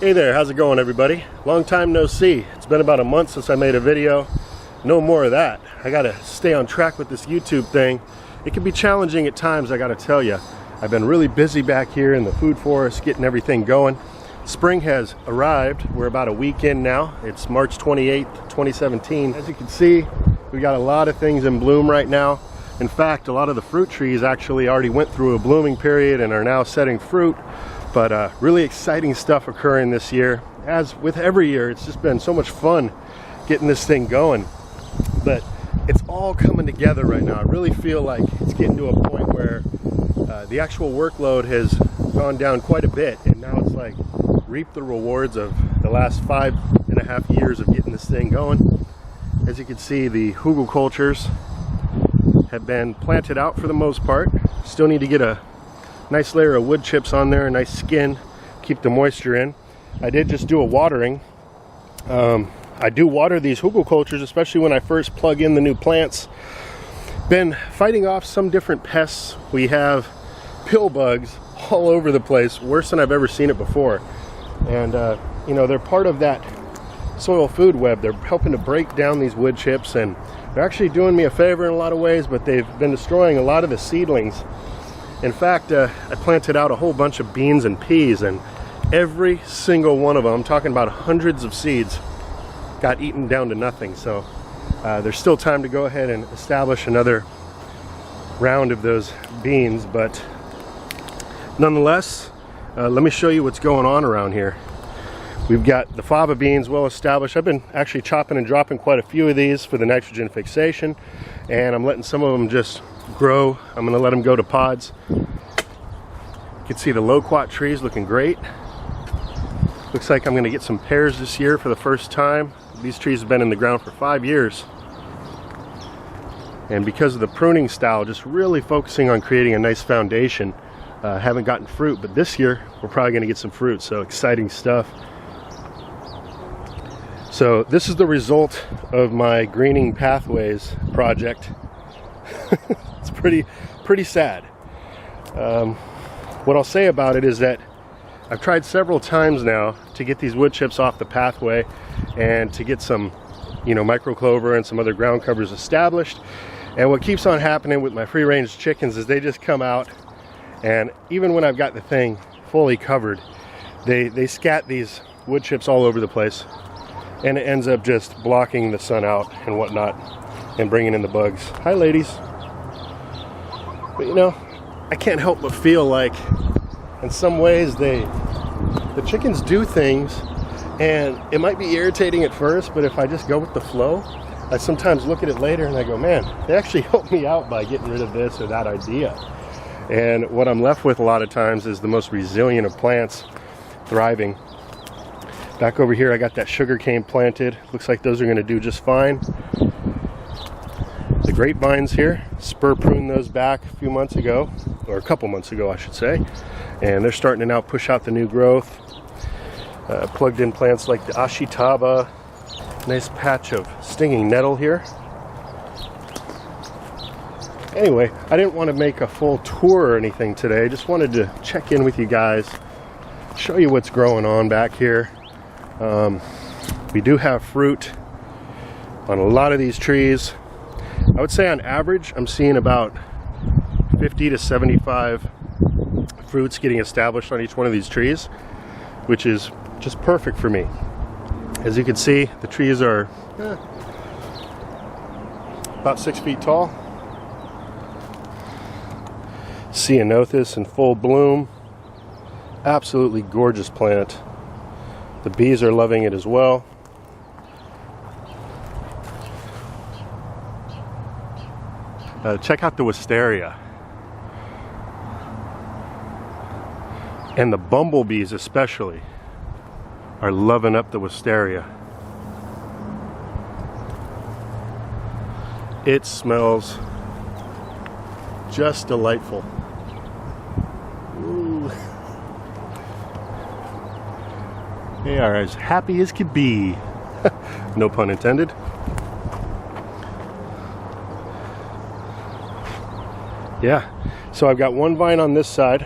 Hey there, how's it going everybody? Long time no see. It's been about a month since I made a video. No more of that. I gotta stay on track with this YouTube thing. It can be challenging at times, I gotta tell you. I've been really busy back here in the food forest, getting everything going. Spring has arrived. We're about a week in now. It's March 28th, 2017. As you can see, we got a lot of things in bloom right now. In fact, a lot of the fruit trees actually already went through a blooming period and are now setting fruit. But really exciting stuff occurring this year. As with every year, it's just been so much fun getting this thing going. But it's all coming together right now. I really feel like it's getting to a point where the actual workload has gone down quite a bit, and now it's like reap the rewards of the last 5.5 years of getting this thing going. As you can see, the hugelkulturs have been planted out for the most part. Still need to get a nice layer of wood chips on there, a nice skin, keep the moisture in. I did just do a watering. I do water these hugelkulturs, especially when I first plug in the new plants. Been fighting off some different pests. We have pill bugs all over the place, worse than I've ever seen it before. And you know, they're part of that soil food web. They're helping to break down these wood chips, and they're actually doing me a favor in a lot of ways, but they've been destroying a lot of the seedlings. In fact, I planted out a whole bunch of beans and peas, and every single one of them, I'm talking about hundreds of seeds, got eaten down to nothing. So there's still time to go ahead and establish another round of those beans, but nonetheless, let me show you what's going on around here. We've got the fava beans well established. I've been actually chopping and dropping quite a few of these for the nitrogen fixation, and I'm letting some of them just grow. I'm going to let them go to pods. You can see the loquat trees looking great. Looks like I'm going to get some pears this year for the first time. These trees have been in the ground for 5 years. And because of the pruning style, just really focusing on creating a nice foundation, haven't gotten fruit, but this year we're probably going to get some fruit, so exciting stuff. So this is the result of my greening pathways project. It's pretty sad. What I'll say about it is that I've tried several times now to get these wood chips off the pathway and to get some, you know, microclover and some other ground covers established. And what keeps on happening with my free-range chickens is they just come out, and even when I've got the thing fully covered, they scat these wood chips all over the place, and it ends up just blocking the sun out and whatnot and bringing in the bugs. Hi ladies. But you know, I can't help but feel like in some ways the chickens do things, and it might be irritating at first, but if I just go with the flow, I sometimes look at it later and I go, man, they actually helped me out by getting rid of this or that idea. And what I'm left with a lot of times is the most resilient of plants thriving. Back over here I got that sugarcane planted. Looks like those are going to do just fine. The grapevines here, spur pruned those back a few months ago, or a couple months ago I should say, and they're starting to now push out the new growth. Plugged in plants like the ashitaba. Nice patch of stinging nettle here. Anyway, I didn't want to make a full tour or anything today. I just wanted to check in with you guys, show you what's growing on back here. We do have fruit on a lot of these trees. I would say on average I'm seeing about 50 to 75 fruits getting established on each one of these trees, which is just perfect for me. As you can see, the trees are about 6 feet tall. Ceanothus in full bloom. Absolutely gorgeous plant. The bees are loving it as well. Check out the Wisteria. And the bumblebees especially are loving up the Wisteria. It smells just delightful. Ooh. They are as happy as could be. No pun intended. Yeah, so I've got one vine on this side,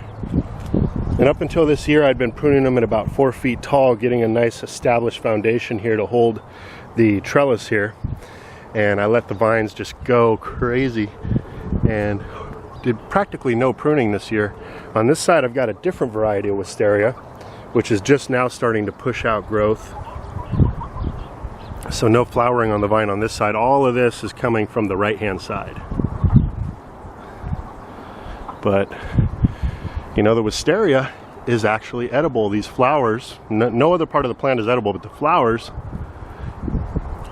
And up until this year, I'd been pruning them at about 4 feet tall, getting a nice established foundation here to hold the trellis here. And I let the vines just go crazy and did practically no pruning this year. On this side, I've got a different variety of Wisteria, which is just now starting to push out growth. So no flowering on the vine on this side. All of this is coming from the right-hand side. But, you know, the Wisteria is actually edible. These flowers, no other part of the plant is edible, but the flowers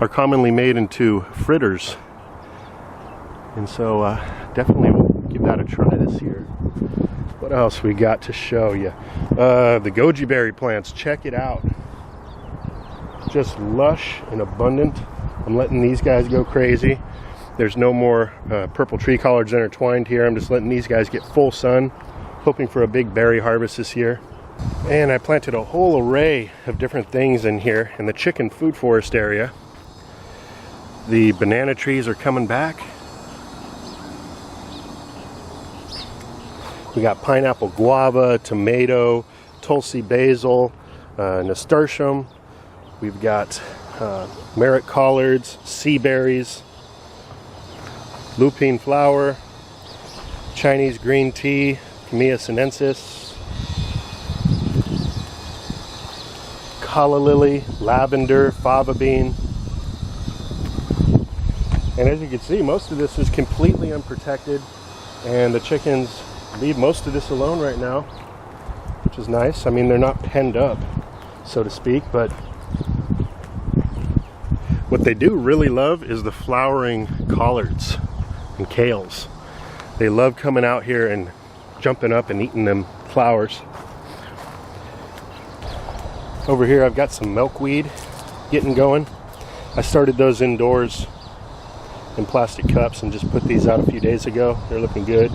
are commonly made into fritters. And so definitely we'll give that a try this year. What else we got to show you? The Goji Berry plants, check it out. Just lush and abundant. I'm letting these guys go crazy. There's no more purple tree collards intertwined here. I'm just letting these guys get full sun, hoping for a big berry harvest this year. And I planted a whole array of different things in here in the chicken food forest area. The banana trees are coming back. We got pineapple guava, tomato, Tulsi basil, nasturtium. We've got merit collards, sea berries, lupine flower, Chinese green tea, Camilla sinensis, calla lily, lavender, fava bean. And as you can see, most of this is completely unprotected, and the chickens leave most of this alone right now, which is nice. I mean, they're not penned up, so to speak, but what they do really love is the flowering collards and kales. They love coming out here and jumping up and eating them flowers. Over here I've got some milkweed getting going. I started those indoors in plastic cups and just put these out a few days ago. They're looking good.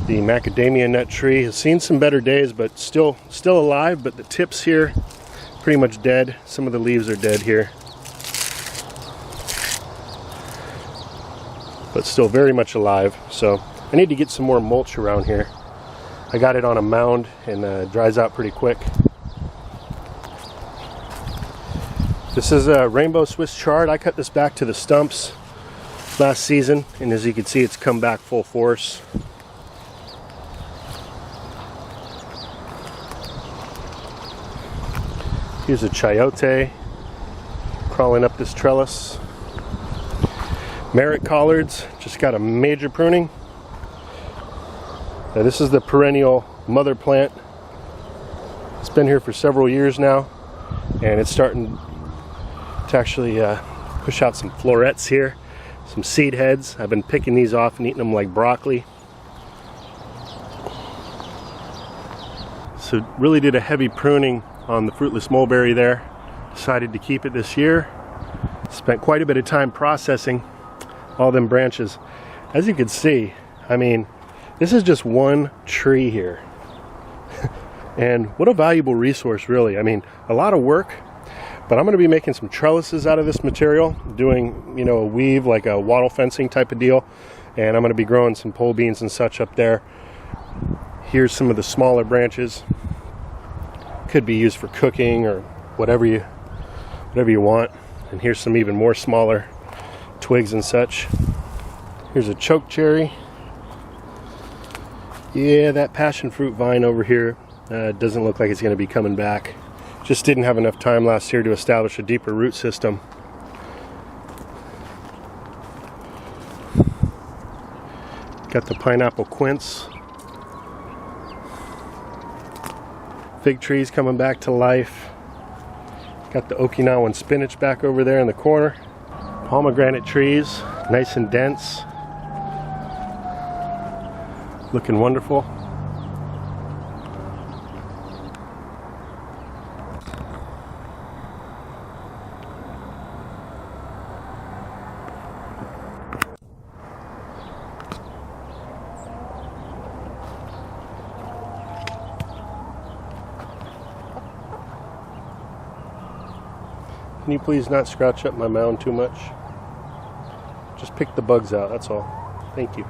The macadamia nut tree has seen some better days, but still alive, but the tips here pretty much dead. Some of the leaves are dead here, but still very much alive. So I need to get some more mulch around here. I got it on a mound and it dries out pretty quick. This is a rainbow Swiss chard. I cut this back to the stumps last season, and as you can see, it's come back full force. Here's a chayote crawling up this trellis. Merit collards just got a major pruning. Now, this is the perennial mother plant. It's been here for several years now, and it's starting to actually push out some florets here, some seed heads. I've been picking these off and eating them like broccoli. So really did a heavy pruning on the fruitless mulberry there. Decided to keep it this year. Spent quite a bit of time processing all them branches. As you can see, I mean, this is just one tree here. And what a valuable resource, really. I mean, a lot of work, but I'm going to be making some trellises out of this material, doing, you know, a weave, like a wattle fencing type of deal. And I'm going to be growing some pole beans and such up there. Here's some of the smaller branches. Could be used for cooking or whatever you want. And here's some even more smaller twigs and such. Here's a choke cherry. Yeah, that passion fruit vine over here doesn't look like it's going to be coming back. Just didn't have enough time last year to establish a deeper root system. Got the pineapple quince. Fig trees coming back to life. Got the Okinawan spinach back over there in the corner. Pomegranate trees, nice and dense. Looking wonderful. Can you please not scratch up my mound too much? Just pick the bugs out, that's all. Thank you.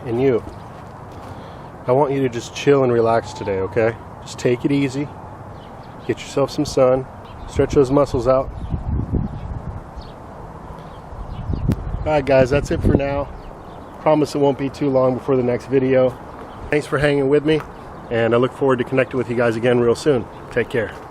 And you. I want you to just chill and relax today, okay? Just take it easy. Get yourself some sun. Stretch those muscles out. Alright guys, that's it for now. Promise it won't be too long before the next video. Thanks for hanging with me, and I look forward to connecting with you guys again real soon. Take care.